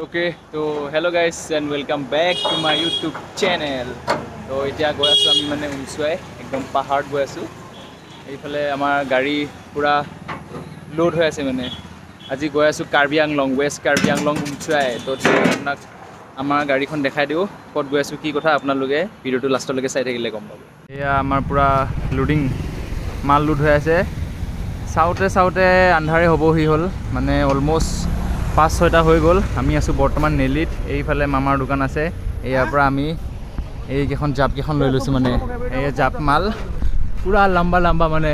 Okay তো hello' guys and welcome back to my YouTube channel. তো এতিয়া গৈ আছোঁ আমি মানে উমচুৱাই একদম পাহাৰত গৈ আছোঁ। এইফালে আমাৰ গাড়ী পূৰা লোড হৈ আছে মানে। আজি গৈ আছোঁ কাৰ্বি আংলং, ৱেষ্ট কাৰ্বি আংলং উমচুৱাই। তো আপোনাক আমাৰ গাড়ীখন দেখাই দিওঁ ক'ত গৈ আছোঁ, কি কথা আপোনালোকে ভিডিঅ'টো লাষ্টলৈকে চাই থাকিলে গম পাব। এয়া আমাৰ পূৰা লোডিং মাল লোড হৈ আছে। চাওঁতে আন্ধাৰে হ'বহি হ'ল, মানে অলম'ষ্ট 5-6টা হৈ গ'ল। আমি আছোঁ বৰ্তমান নেলিত। এইফালে মামাৰ দোকান আছে, ইয়াৰ পৰা আমি এইকেইখন জাপকেইখন লৈ লৈছোঁ মানে। এই জাপ মাল পূৰা লাম্বা মানে।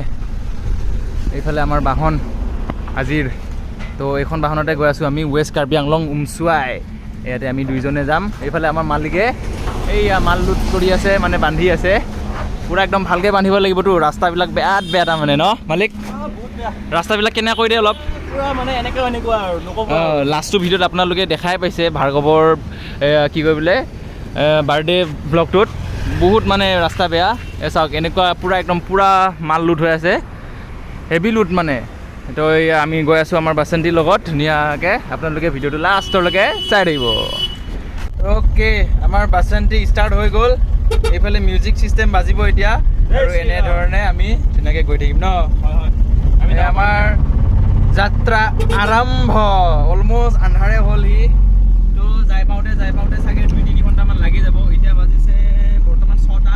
এইফালে আমাৰ বাহন আজিৰ, তো এইখন বাহনতে গৈ আছোঁ আমি ৱেষ্ট কাৰ্বি আংলং উমচুৱাই। ইয়াতে আমি দুইজনে যাম। এইফালে আমাৰ মালিকে এইয়া মাল লোড কৰি আছে, মানে বান্ধি আছে পূৰা একদম ভালকৈ বান্ধিব লাগিবতো। ৰাস্তাবিলাক বেয়া তাৰমানে ন মালিক? ৰাস্তাবিলাক কেনেকৈ কৰি দিয়ে অলপ মানে এনেকুৱা আৰু নক'ব। লাষ্টটো ভিডিঅ'ত আপোনালোকে দেখাই পাইছে ভাৰ্গৱৰ কি কয় বোলে বাৰ্থডে ব্লগটোত। বহুত মানে ৰাস্তা বেয়া। চাওক এনেকুৱা একদম পূৰা মাল লোড হৈ আছে, হেভি লোড মানে। তো আমি গৈ আছোঁ আমাৰ বাসন্তীৰ লগত ধুনীয়াকৈ। আপোনালোকে ভিডিঅ'টো লাষ্টলৈকে চাই থাকিব। অ'কে, আমাৰ বাসন্তী ষ্টাৰ্ট হৈ গ'ল। এইফালে মিউজিক ছিষ্টেম বাজিব এতিয়া, আৰু এনেধৰণে আমি ধুনীয়াকৈ গৈ থাকিম ন। আমাৰ যাত্ৰা আৰম্ভ। অলম'ষ্ট আন্ধাৰে হ'লহি, তো যাই পাওঁতে চাগে 2-3 ঘণ্টামান লাগি যাব। এতিয়া বাজিছে বৰ্তমান 6টা।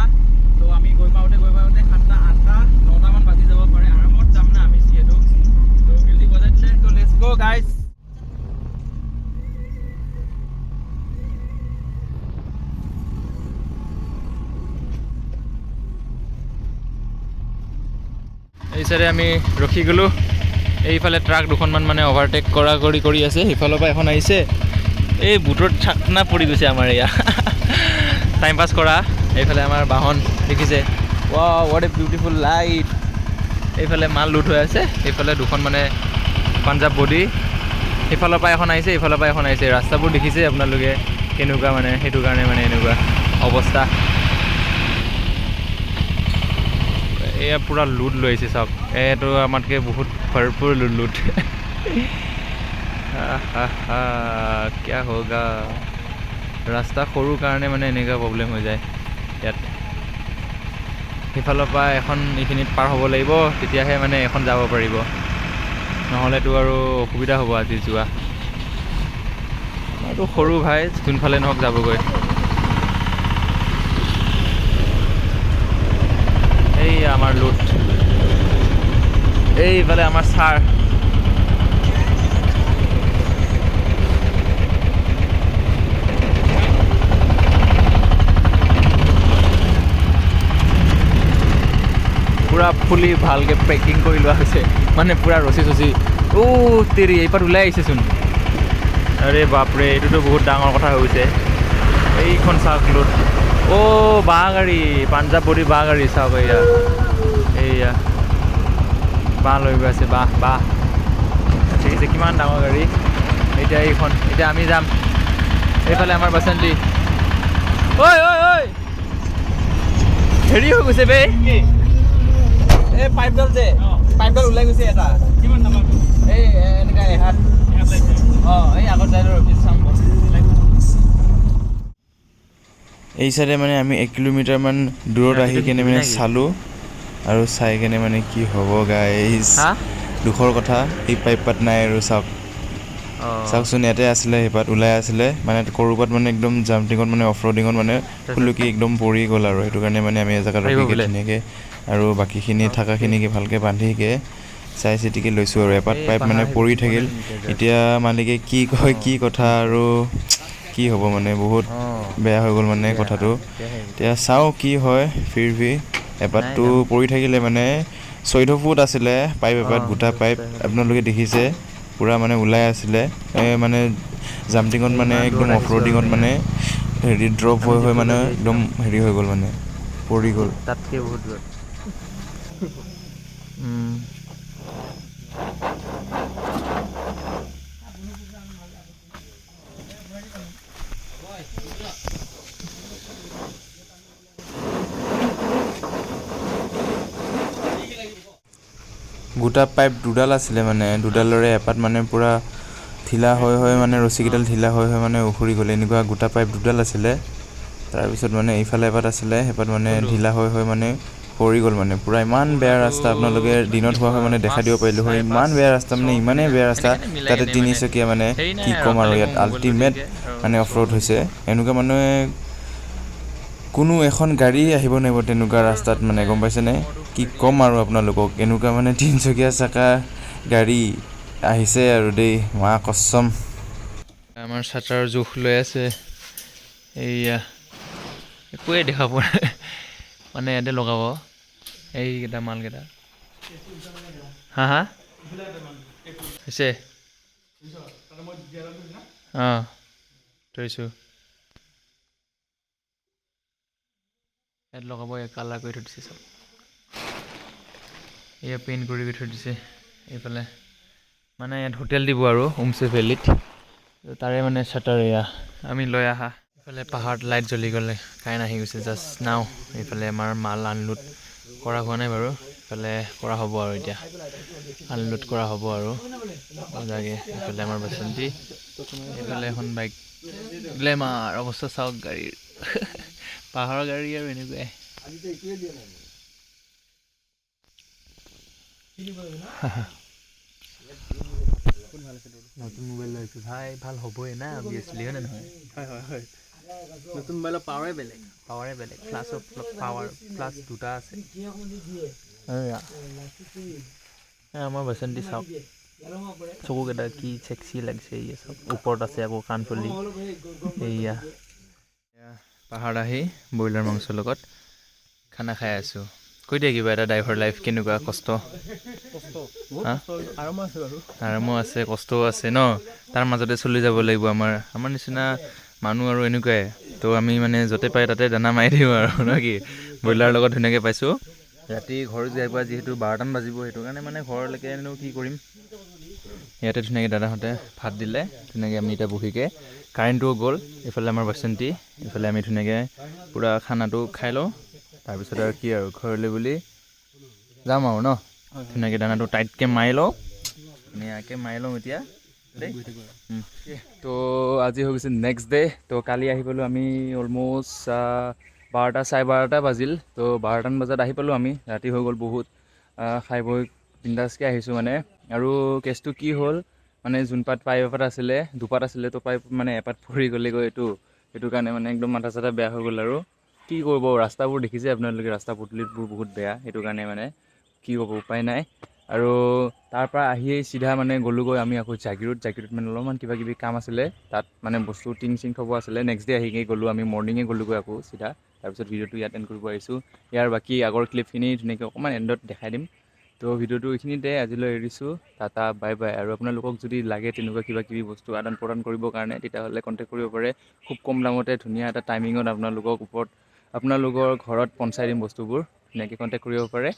তো আমি গৈ পাওঁতে 7টা, 8টা, 9টামান বাজি যাব পাৰে। আৰামত যাম না আমি যিহেতু। তো মিউজিক বজাই দিলে, তো লেটছ গো গাইজ। এই চাইডে আমি ৰখি গ'লোঁ। এইফালে ট্ৰাক দুখনমান মানে অভাৰটেক কৰি আছে। সেইফালৰ পৰা এখন আহিছে, এই বুটত চাকনা পৰি গৈছে আমাৰ এয়া টাইম পাছ কৰা। এইফালে আমাৰ বাহন দেখিছে, wow what a beautiful light. এইফালে মাল লোড হৈ আছে। এইফালে দুখন মানে পাঞ্জাৱ বডি, সেইফালৰ পৰা এখন আহিছে, এইফালৰ পৰা এখন আহিছে। ৰাস্তাবোৰ দেখিছে আপোনালোকে কেনেকুৱা, মানে সেইটো কাৰণে মানে এনেকুৱা অৱস্থা। এয়া পূৰা লোড লৈ আহিছে চাওক। এইটো আমাতকৈ বহুত ভৰপূৰ লোড। কিয়া হোগা। ৰাস্তা সৰু কাৰণে মানে এনেকুৱা প্ৰব্লেম হৈ যায় ইয়াত। সিফালৰ পৰা এখন এইখিনিত পাৰ হ'ব লাগিব, তেতিয়াহে মানে এখন যাব পাৰিব, নহ'লেতো আৰু অসুবিধা হ'ব আজি যোৱা। আমাৰতো সৰু ভাই যোনফালে নহওক যাবগৈ। এই আমাৰ লোড, এইফালে আমাৰ ছাৰ। পূৰা ফুলি ভালকৈ পেকিং কৰি লোৱা হৈছে, মানে পূৰা ৰচি তেৰি এইপাত ওলাই আহিছেচোন। আৰে বাপৰে, এইটোতো বহুত ডাঙৰ কথা হৈ গৈছে। এইখন চাওক লোড। বাঁহ গাড়ী, পাঞ্জাৱ বডি বাঁহ গাড়ী চাওক। এইয়া বাঁহ লৈ গৈ আছে, বাঁহ দেখিছে কিমান ডাঙৰ গাড়ী। এতিয়া এইখন, এতিয়া আমি যাম এইফালে আমাৰ বাসন্তী। ঐ হেৰি হৈ গৈছে বে, এই পাইপডাল ওলাই গৈছে এটা। কিমান ডাঙৰ? এই এনেকুৱা এহাত। এই আগত যাই ৰখি চাম। এই চাইডে মানে আমি 1 কিলোমিটাৰমান দূৰত আহি কেনে মানে চালোঁ, আৰু চাই কেনে মানে কি হ'ব গাইজ, দুখৰ কথা। এই পাইপ পাত নাই আৰু চাওকচোন, ইয়াতে আছিলে, সেইপাত ওলাই আছিলে, মানে ক'ৰবাত মানে একদম জাম্পিঙত মানে অফ ৰ'ডিঙত মানে খুলুকি একদম পৰি গ'ল। আৰু সেইটো কাৰণে মানে আমি এজেগাত ৰখিকে ধুনীয়াকৈ আৰু বাকীখিনি থাকাখিনিকে ভালকৈ বান্ধিকে চাই চিতিকে লৈছোঁ। আৰু এপাত পাইপ মানে পৰি থাকিল। এতিয়া মালিকে কি কয়, কি কথা আৰু কি হ'ব, মানে বহুত বেয়া হৈ গ'ল মানে কথাটো। এতিয়া চাওঁ কি হয়। ফিৰভি এপাতটো পৰি থাকিলে, মানে 14 ফুট আছিলে পাইপ, এপাত গোটা পাইপ আপোনালোকে দেখিছে, পূৰা মানে ওলাই আছিলে। মানে জাম্পিঙত মানে একদম অফ ৰ'ডিঙত মানে হেৰি ড্ৰপ হৈ মানে একদম হেৰি হৈ গ'ল, মানে পৰি গ'ল। তাতকৈ বহুত দূৰত। গোটা পাইপ দুডাল আছিলে, মানে দুডালৰে এপাত মানে পূৰা ঢিলা হৈ মানে ৰছীকেইডাল ঢিলা হৈ মানে উখৰি গ'ল। এনেকুৱা গোটা পাইপ দুডাল আছিলে, তাৰপিছত মানে এইফালে এপাত আছিলে, সেইপাত মানে ঢিলা হৈ মানে সৰি গ'ল মানে পূৰা। ইমান বেয়া ৰাস্তা, আপোনালোকে দিনত হোৱা হয় মানে দেখাই দিব পাৰিলোঁ হয়। ইমান বেয়া ৰাস্তা মানে, ইমানেই বেয়া ৰাস্তা, তাতে তিনিচকীয়া মানে কি ক'ম আৰু, ইয়াত আল্টিমেট মানে অফ ৰ'ড হৈছে। এনেকুৱা মানুহে কোনো এখন গাড়ী আহিব নোৱাৰিব তেনেকুৱা ৰাস্তাত মানে, গম পাইছেনে? কি ক'ম আৰু আপোনালোকক, এনেকুৱা মানে তিনিচকীয়া চাকা গাড়ী আহিছে আৰু দেই, মা কছম। আমাৰ চাটাৰ জোখ লৈ আছে, এইয়া একোৱে দেখা পোৱা নাই মানে, ইয়াতে লগাব এইকেইটা মালকেইটা। হা হা হৈছে অঁ থৈছোঁ। ইয়াত লগাব, ইয়াত কালাৰ কৰি থৈ দিছে চব, এয়া পেইণ্ট কৰি থৈ দিছে। এইফালে মানে ইয়াত হোটেল দিব আৰু হোমষ্টে ভেলীত, তাৰে মানে চাটাৰ এয়া আমি লৈ আহা। এইফালে পাহাৰত লাইট জ্বলি গ'লে, কাৰেণ্ট আহি গৈছে জাষ্ট নাও। এইফালে আমাৰ মাল আনলোড কৰা হোৱা নাই বাৰু, এইফালে কৰা হ'ব আৰু এতিয়া আনলোড কৰা হ'ব আৰু মজাকে। এইফালে আমাৰ বাচন্তি, এইফালে এখন বাইক গ্লেমাৰ। অৱস্থা চাওক গাড়ীৰ পাহাৰৰ গাড়ী আৰু এনেকুৱাই। নতুন মোবাইল লৈছোঁ ভাই, ভাল হ'বই না অবভিয়াছলি, হয় নে নহয়? হয়। নতুন মোবাইলৰ পাৱাৰে বেলেগ। প্লাছ পাৱাৰ প্লাছ দুটা আছে। আমাৰ বাচন্তি চাওক, চকুকেইটা কি চেক্সি লাগিছে, এইয়া চব ওপৰত আছে আকৌ কাণফুলি। এইয়া পাহাৰত আহি ব্ৰইলাৰ মাংসৰ লগত খানা খাই আছোঁ। কৈ দিয়া কিবা এটা, ড্ৰাইভাৰ লাইফ কেনেকুৱা কষ্ট? আৰামো আছে, কষ্টও আছে ন, তাৰ মাজতে চলি যাব লাগিব। আমাৰ নিচিনা মানুহ আৰু এনেকুৱাই। তো আমি মানে য'তে পাই তাতে দানা মাৰি দিওঁ আৰু ন কি। ব্ৰইলাৰৰ লগত ধুনীয়াকৈ পাইছোঁ। ৰাতি ঘৰ যাই পোৱা যিহেতু 12টামান বাজিব, সেইটো কাৰণে মানে ঘৰলৈকেনো কি কৰিম, ইয়াতে ধুনীয়াকৈ দাদাহঁতে ভাত দিলে, ধুনীয়াকৈ আমি এতিয়া বহিকৈ, কাৰেণ্টটোও গ'ল। এইফালে আমাৰ বাচন্তি, এইফালে আমি ধুনীয়াকৈ পূৰা খানাটো খাই লওঁ, তাৰপিছত আৰু কি আৰু ঘৰলৈ বুলি যাম আৰু ন। ধুনীয়াকৈ দানাটো টাইটকৈ মাৰি লওঁ, ধুনীয়াকৈ মাৰি লওঁ এতিয়া দেই। তো আজি হৈ গৈছে নেক্সট ডে'। তো কালি আহি পালোঁ আমি অলম'ষ্ট 12টা চাৰে 12টা বাজিল। তো 12টামান বজাত আহি পালোঁ আমি, ৰাতি হৈ গ'ল বহুত। খাই বৈ বিন্দাছকৈ আহিছোঁ মানে। আৰু কেছটো কি হ'ল মানে, যোনপাত পাইপ এপাত আছিলে, দুপাত আছিলে, তো পাইপ মানে এপাত পৰি গ'লেগৈ সেইটো কাৰণে মানে একদম মাথা চাথা বেয়া হৈ গ'ল। আৰু কি কৰিব, ৰাস্তাবোৰ দেখিছে আপোনালোকে, ৰাস্তা পদূলিবোৰ বহুত বেয়া, সেইটো কাৰণে মানে কি হ'ব, উপায় নাই। আৰু তাৰপৰা আহিয়েই চিধা মানে গ'লোঁগৈ আমি আকৌ জাগিৰোড মানে অলপমান কিবা কিবি কাম আছিলে, তাত মানে বস্তু টিং থ'ব আছিলে। নেক্সট ডে আহিয়ে গ'লোঁ আমি, মৰ্ণিঙে গ'লোঁগৈ আকৌ চিধা। তাৰপিছত ভিডিঅ'টো ইয়াত এণ্ড কৰিব আহিছোঁ। ইয়াৰ বাকী আগৰ ক্লিপখিনি ধুনীয়াকৈ অকণমান এণ্ডত দেখাই দিম। তো ভিডিঅ'টো এইখিনিতে আজিলৈ এৰিছোঁ। Tata bye bye. আৰু আপোনালোকক যদি লাগে তেনেকুৱা কিবা কিবি বস্তু আদান প্ৰদান কৰিবৰ কাৰণে, তেতিয়াহ'লে কণ্টেক্ট কৰিব পাৰে। খুব কম দামতে ধুনীয়া এটা টাইমিঙত আপোনালোকৰ ঘৰত পਹੁঞ্চাই দিম বস্তুবোৰ, ধুনীয়াকৈ কণ্টেক্ট কৰিব পাৰে।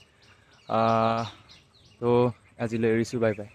তো আজিলৈ এৰিছোঁ, বাই বাই।